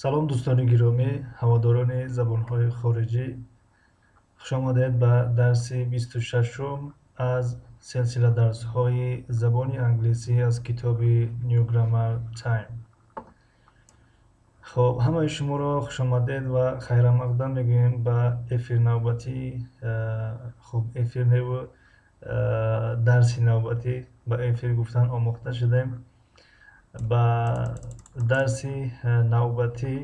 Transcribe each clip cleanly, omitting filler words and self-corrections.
салом дӯстони гиромӣ, ҳаводорони забонҳои хориҷӣ. хуш омадед ба дарси 26-ум аз силсила дарсҳои забони англисӣ аз китоби New Grammar Time. хоб, ҳамаи шуморо хушомадед ва хайрамақдам мегӯем ба эфир навбатӣ. хуб, эфир неву дарси навбатӣ, ба эфир гуфтан омӯхта шудем. Ба дарси навбатӣ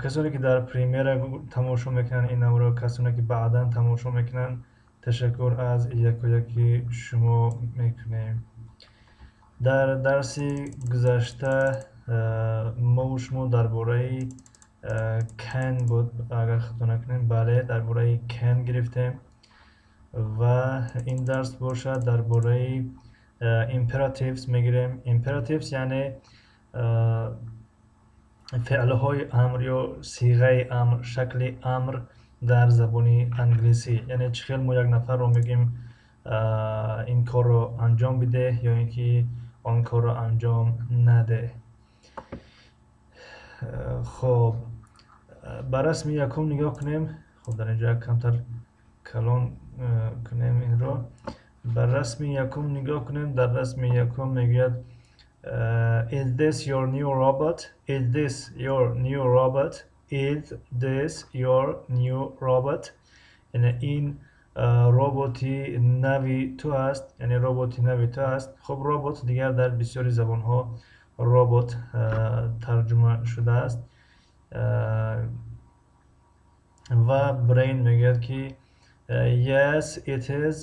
касоне ки дар премера тамошо мекунанд инамро, касоне ки баъдан тамошо мекунанд, ташаккур аз якояки шумо мекунем. дар дарси гузашта мову шумо дар бораи can буд, агар хато накунем, бале, дар бораи can гирифтем ва ин дарс бошад дар бораи imperatives мегирем. Imperatives яъне феълҳои амр ё сиғаи амр, шакли амр дар забони англисӣ. Яъне чӣ хел мо як нафарро мегӯем ин корро анҷом бидеҳ ё ин ки он корро анҷом надеҳ. хоб, ба расми якум нигоҳ кунем. хоб, дар инҷо як камтар калон кунем инро. Ба расми якум нигоҳ кунем. Дар расми якум мегӯяд is this your new robot? Is this your new robot? Is this your new robot? яъне ин роботи нави ту аст, яъне роботи нави ту аст. хуб, робот дигар дар бисёри забонҳо робот тарҷума шудааст. ва brain мегӯяд ки yes it is,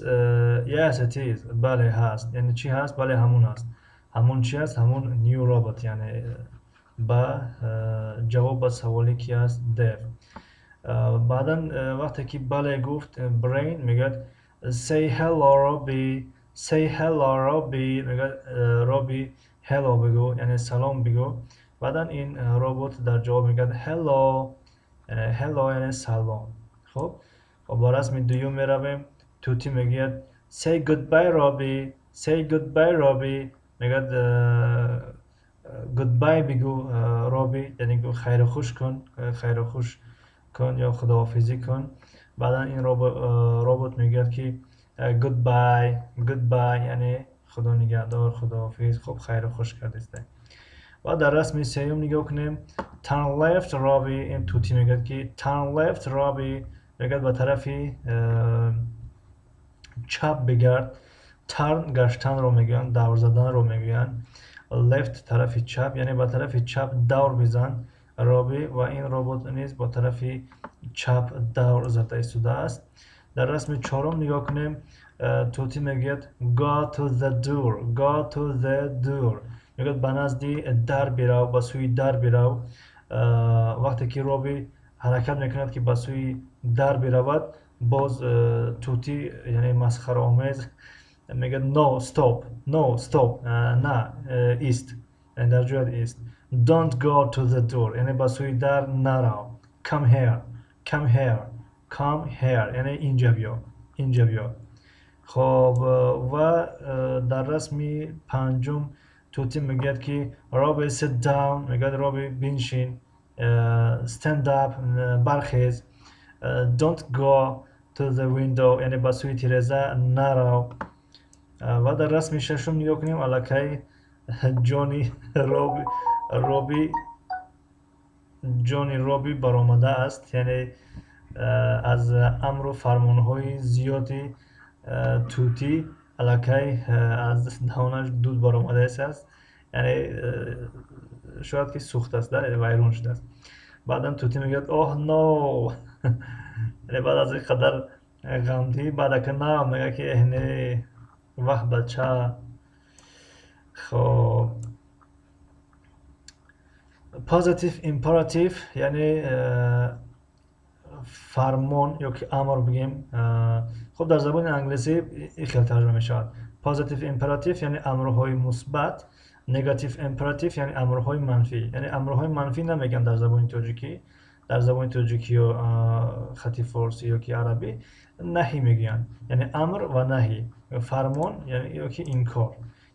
yes it is, бале ҳаст. яъне чӣ ҳаст? Бале ҳамун аст. ҳамун чӣ аст? ҳамун new robot, яъне ба ҷавоб ба саволе ки аст dev. баъдан вақте ки бале гуфт, brain мегӯяд say hello Robbie, say hello Robbie, мегӯяд Robbie hello бигӯ, яъне салом бигӯ. баъдан ин робот дар ҷавоб мегӯяд hello, hello яъне салом. хуб, ба расми дуюм меравем. Тӯтӣ мегӯяд say goodbye Robbie, say goodbye Robbie, мегӯяд goodbye бигӯ Robbie, яъне хайрухуш кун, хайрухуш кун ё худоҳофизӣ кун. баъдан ин робот мегӯяд ки goodbye, goodbye, яъне худо нигаҳдор, худоҳофиз, хуб, хайрухуш кардистед. ва дар расми сеюм нигоҳ кунем. Turn left Robbie, ин тӯтӣ мегӯяд ки turn left Robbie, мегӯяд ба тарафи чап бигард. Turn гаштанро мегӯянд, давр заданро мегӯянд. Left тарафи чап, яъне ба тарафи чап давр бизан Robbie, ва ин робот низ ба тарафи чап давр зада истодааст. дар расми чорум нигоҳ кунем. Тӯтӣ мегӯяд go to the door, go to the door, мегӯяд ба назди дар бирав, ба сӯи дар бирав. вақте ки Robbie ҳаракат мекунад ки ба сӯи дар биравад, боз тӯтӣ, яъне масхараомез, мегӯяд no stop, no stop, на ист, яъне дар ҷояд ист. Don't go to the door, яъне ба сӯи дар нарав. Come here, come here, come here, яъне инҷа биё, инҷа биё. хоб, ва дар расми панҷум тӯтӣ мегӯяд ки Robbie sit down, мегӯяд Robbie биншин. Stand up, бархез. Don't go to the window, яъне ба сӯи тиреза нарав. ва дар расми шашум нигоҳ кунем. Аллакай ҷони Robbie баромадааст, яъне аз амру фармонҳои зиёди тӯтӣ аллакай аз даҳонаш дуд баромадааст, яъне шояд ки сӯхтааст, вайрон шудааст. баъдан тӯтӣ мегӯяд oh no, яъне баъд аз ин қадар ғамгин, баъдака на мегӯяд ки не, ваҳ бача. хоб, positive imperative, яъне фармон ё ки амр бигем. хуб, дар забони англисӣ ин хел тарҷума мешавад. Positive imperative яъне амрҳои мусбат, negative imperative яъне амрҳои манфӣ. яъне амрҳои манфӣ намегӯянд дар забони тоҷикӣ. дар забони тоҷикӣ ё хати форсӣ ё ки арабӣ наҳӣ мегӯянд, яъне амр ва наҳӣ, фармон ё ки инкор.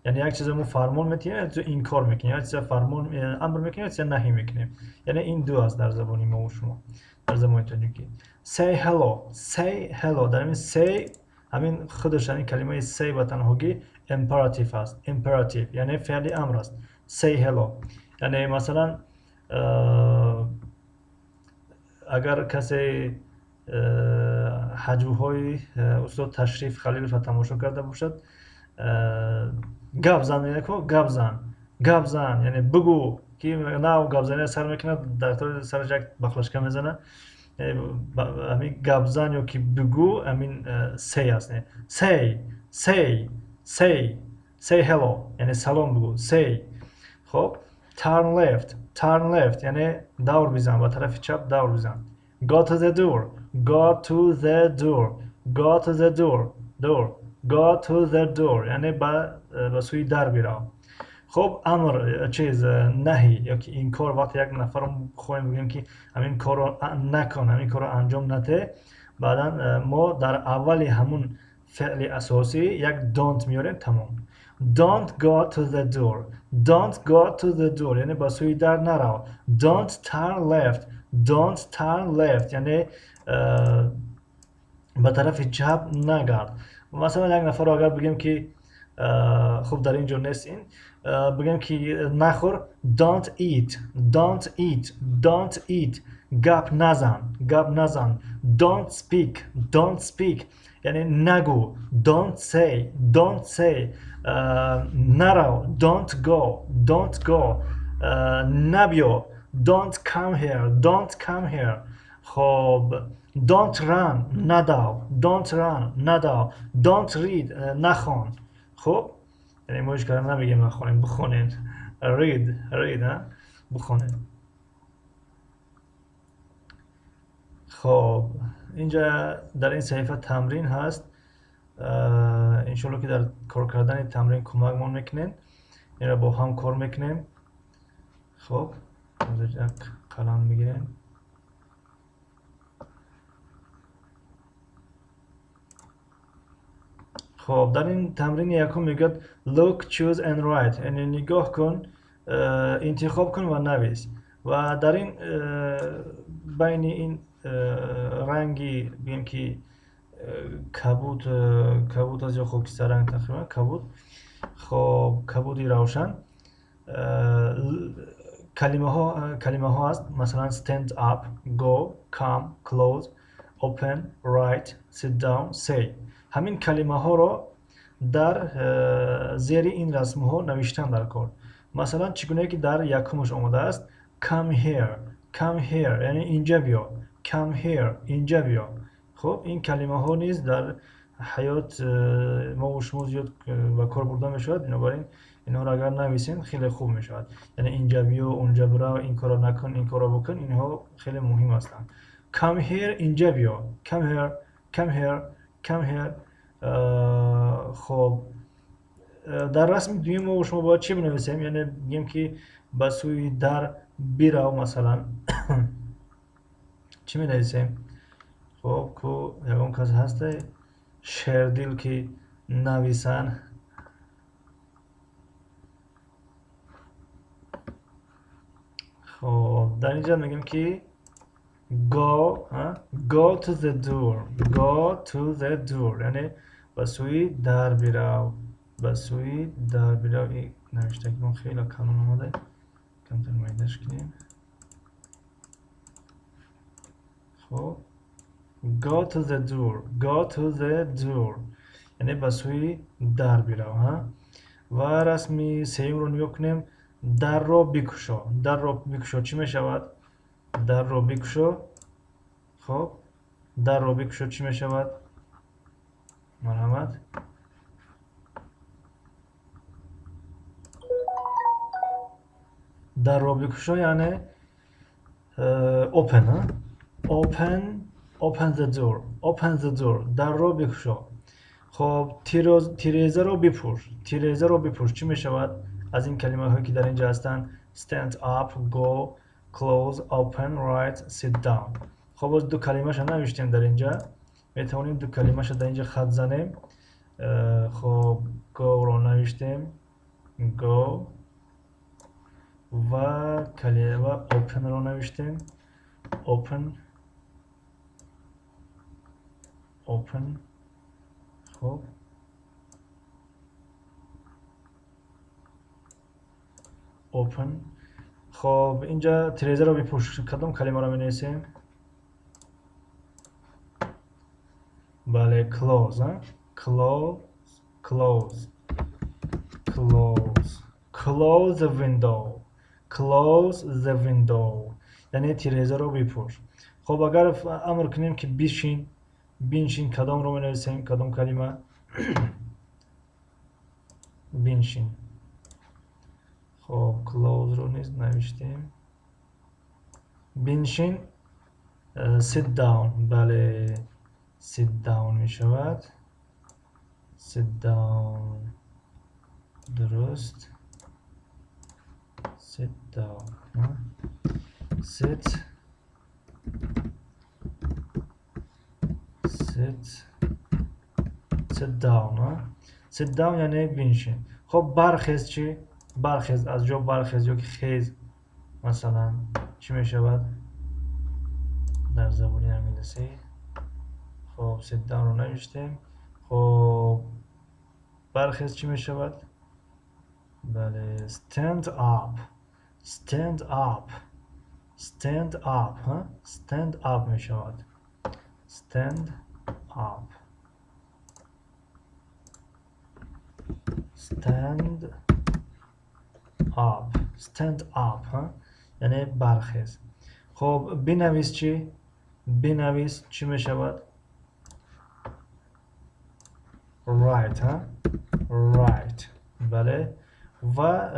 یعنی یک چیز رو فرمان میکنیم یا تو این کار میکنیم، یا چیز فرمان امر میکنیم یا چیز نهی میکنیم. یعنی این دو است در زبانی ما و شما، در زبان تاجیکی. say hello، say hello در این say همین خودش این کلمه say به تنهایی imperative است. imperative یعنی فعل امر است. say hello یعنی مثلا اگر کسی حجوهای استاد تشریف خلیل را تماشا کرده باشد، گپ زن یعنی کو گپ زن یعنی بگو که نه گپ زنی سر میکنه در طور سرش یک بخلشکه میزنه، همین گپ زن یا که بگو همین سی است. say say hello یعنی سلام بگو say. خب turn left یعنی دور بزن، به طرف چپ دور بزن. go to the door go to the door go to the go to the door یعنی به سوی در برو. خب امر چیز نهی یا که این کار وقتی یک نفر خواهیم بگیم که همین کار رو نکن، همین کار رو انجام نده، بعدا ما در اولی همون فعل اساسی یک don't میاریم تمام. don't go to the door یعنی به سوی در نرو. don't turn left یعنی به طرف چپ نگرد. مثلا یک نفر اگر بگیم که خب در اینجا نیست این، بگیم که نخور don't eat گپ نزن. don't speak یعنی نگو. don't say نرو. don't go نبیو. don't come here خب don't run ندو. don't read نخوان. خب یعنی ما هیچ نمیگیم نخونین، بخونین. read بخونین. خب اینجا در این صحیفه تمرین هست، انشالله که در کار کردن تمرین کمک ما میکنین، این را با هم کار میکنیم. خب یک قلم میگیریم. خب در این تمرین یکم میگه look choose and write یعنی نگاه کن، انتخاب کن و نویس. و در این بین این رنگی بگیم که کبود از یا خاکستر رنگ تقریبا کبود. خب کبودی روشن کلمه ها هست، مثلا stand up go come close open write sit down say. همین کلمه ها رو در زیر این رسم ها نوشتن در کار. مثلا چگونه که در یکمش آمده است come here یعنی اینجا بیا. come here اینجا بیا. خب این کلمه ها نیز در حیات ما و شما زیاد به کار برده می شود، بنابراین اینها را اگر نویسین خیلی خوب می شود. یعنی اینجا بیا اونجا برو این کارو نکن این کارو بکن، اینها خیلی مهم هستند. come here اینجا بیا. come here خب در رسم دویم ما و شما باید چی بنویسیم؟ یعنی بگیم که به سوی در بیرو مثلا چی می نویسیم؟ خب کو یکم کس هسته شردیل که نویسن. خب در اینجا میگیم که go to the door یعنی به سوی در بیرو. این نوشته که خیلی کلان آمده، کمتر میدش کنیم. خب go to the door یعنی به سوی در بیرو. و رسمی سیم رو نگاه کنیم در رو بکشو چی می شود؟ در رو بکشو. خب در رو بکشو چی می شود؟ مرحمت. در رو بکشو یعنی open the door در رو بکشو. خب تیریزه رو بپوش چی می شود؟ از این کلمه هایی که در اینجا هستند stand up go close open write sit down. خب از دو کلمه شو نوشتیم در اینجا، میتونیم دو کلمه شو در اینجا خط زنیم. خب go رو نوشتیم go و کلمه open رو نوشتیم. open خب open. خب اینجا تریزر رو بپوش. کدوم کلمه رو می‌نویسیم؟ بله close. close the window. close the window یعنی تریزر رو بپوش. خب اگر امر کنیم که بنشین کدام رو می‌نویسیم؟ کدام کلمه؟ بنشین. خب close رو نیز نوشتیم. بنشین sit down. بله sit down می شود. sit down درست. sit down sit down sit down یعنی بنشین. خب برخیز چی؟ برخیز از جا برخیز یا که خیز مثلا چی می شود در زبان انگلیسی؟ خب sit down رو نوشتیم. خب برخیز چی می شود؟ بله stand up stand up می شود. stand up یعنی برخیز. خب بنویس چی؟ بنویس چی می شود؟ write write. بله و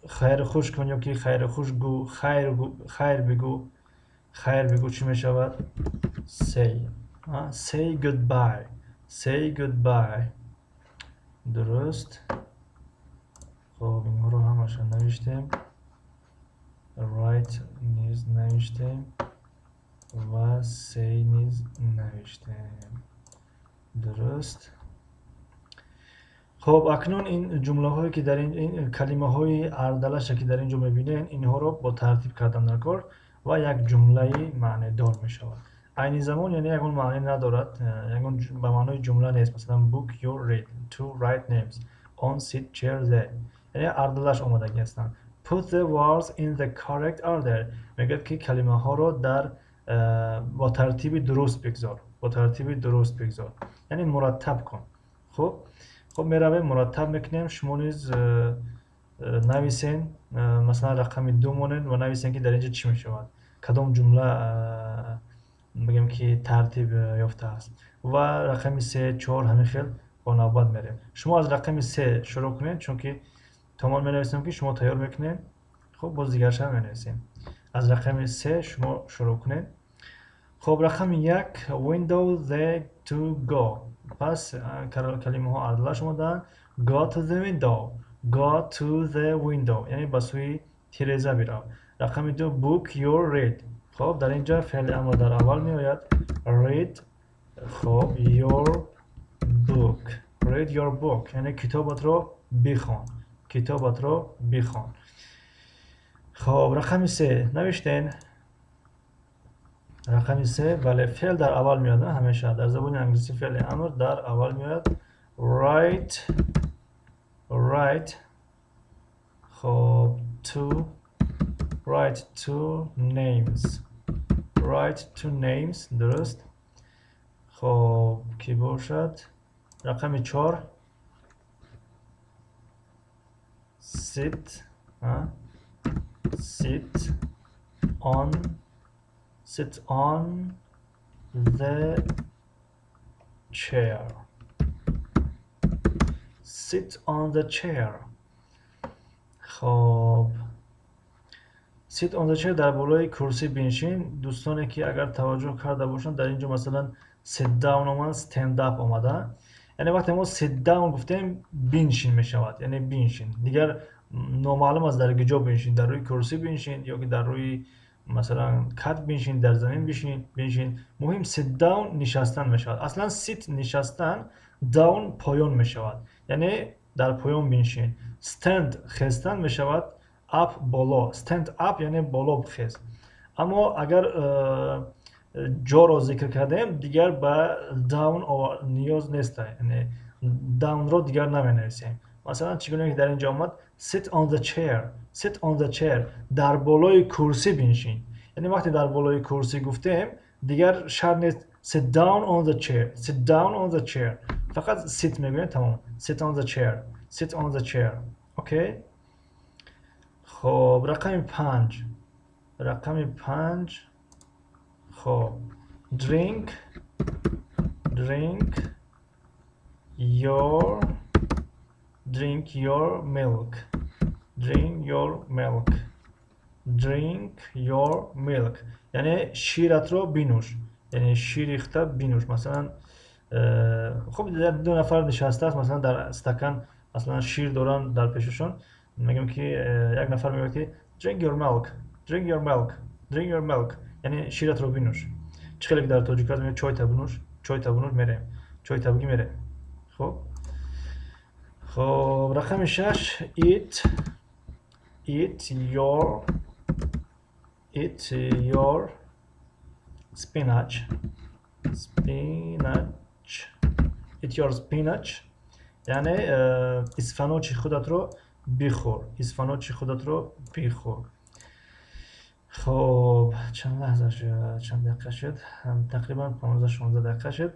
خیر خوش کن یا که خیر خوش گو خیر بگو چی می شود؟ say goodbye درست. خب این رو همشون نوشتیم. write نیز نوشتیم و say نیز نوشتیم درست. خب اکنون این جمله هایی که در این کلمه های اردلش که در اینجا میبینین اینها رو با ترتیب کردن نکن و یک جمله معنی دار می شود. این زمان یعنی یکون معنی ندارد، یکون به معنای جمله نیست. مثلا book your read to write names on sit chair they یعنی اردلش آمدگی هستند. put the words in the correct order میگه که کلمه ها رو در با ترتیب درست بگذار یعنی مرتب کن. خب میرویم مرتب میکنیم. شما نیز نویسین مثلا رقم 2 مونن و نویسین که در اینجا چی میشود، کدام جمله بگیم که ترتیب یافته است و رقم 3 4 همین خیل با نوبت میریم. شما از رقم 3 شروع کنید چون که تمام می که شما تیار میکنین. خب باز دیگرش هم می از رقم 3 شما شروع کنید. خب رقم 1 window the to go. پس کلمه ها اردلش اومدن. go to the window یعنی به سوی تیرزه بیرو. رقم 2 book your read. خب در اینجا فعل امر در اول می آید read. خب your book یعنی کتابت رو بخوان. خب رقم 3 نوشتین. رقم 3 بله فعل در اول میاد. همیشه در زبان انگلیسی فعل امر در اول میاد. write خب write to names درست. خب کی باشد؟ رقم 4 sit on the chair. خب sit on the chair در بالای کرسی بنشین. دوستانی که اگر توجه کرده باشند در اینجا مثلا sit down اومد stand up اومده. یعنی وقتی ما sit down گفتیم بنشین می شود یعنی بنشین. دیگر نامعلوم است در کجا بنشین، در روی کرسی بنشین یا که در روی مثلا کت بنشین، در زمین بنشین. مهم sit down نشستن می شود. اصلا sit نشستن، down پایان می شود یعنی در پایان بنشین. stand خستن می شود up بالا. stand up یعنی بالا بخیز. اما اگر جا را ذکر کردیم دیگر به down نیاز نیست، یعنی down را دیگر نمی نویسیم. مثلا چگونه که در اینجا آمد sit on the chair. sit on the chair در بالای کرسی بنشین. یعنی وقتی در بالای کرسی گفتیم دیگر شرط نیست sit down on the chair. sit down on the chair فقط sit میگویم تمام. sit on the chair. sit on the chair. اوکی. خب رقم 5. رقم 5 خب drink your milk. drink your milk. drink your milk یعنی شیرت رو بنوش، یعنی شیر ریخته بنوش. مثلا خب دو نفر نشسته است، مثلا در استکان مثلا شیر دارن در پیششون، میگم که یک نفر میگه که drink your milk. drink your milk. drink your milk یعنی شیرت رو بنوش. چخیلی که در تاجیک میگه چای تبنوش. چای تبنوش میره، چای تبگی میره. خب رقم 6 eat your spinach. eat your spinach یعنی اسفناج خودت رو بخور. اسفناج خودت رو بخور. خب چند لحظه شد، چند دقیقه شد؟ تقریبا 15-16 دقیقه شد.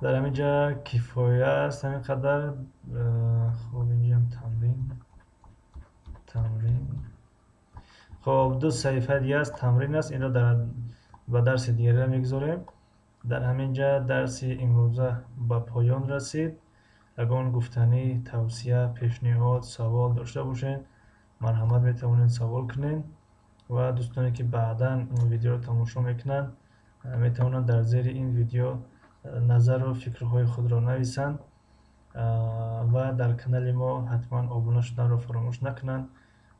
در همینجا کفایه است همینقدر. خب اینجا هم تمرین. خب 2 صفحه دیگه است تمرین است، این را به درس دیگه میگذاریم. در همینجا درس امروزه به پایان رسید. اگر گفتنی، توصیه، پیشنهاد، سوال داشته باشین مرحمت میتونین سوال کنین و دوستانی که بعدا این ویدیو رو تماشا میکنن میتونن در زیر این ویدیو نظر و فکرهای خود را نویسن و در کانال ما حتما آبونه شدن را فراموش نکنن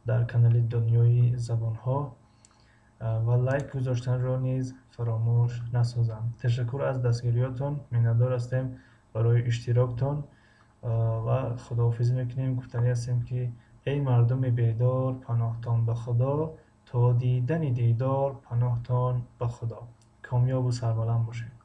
در کانال دنیای زبان ها و لایک گذاشتن را نیز فراموش نسازند. تشکر از دستگیریاتون، مینتدار هستیم برای اشتراکتون و خداحافظی میکنیم. گفتنی هستیم که ای مردم بیدار پناهتان به خدا، تا دیدن دیدار پناهتان به خدا. کامیاب و سربلند باشید.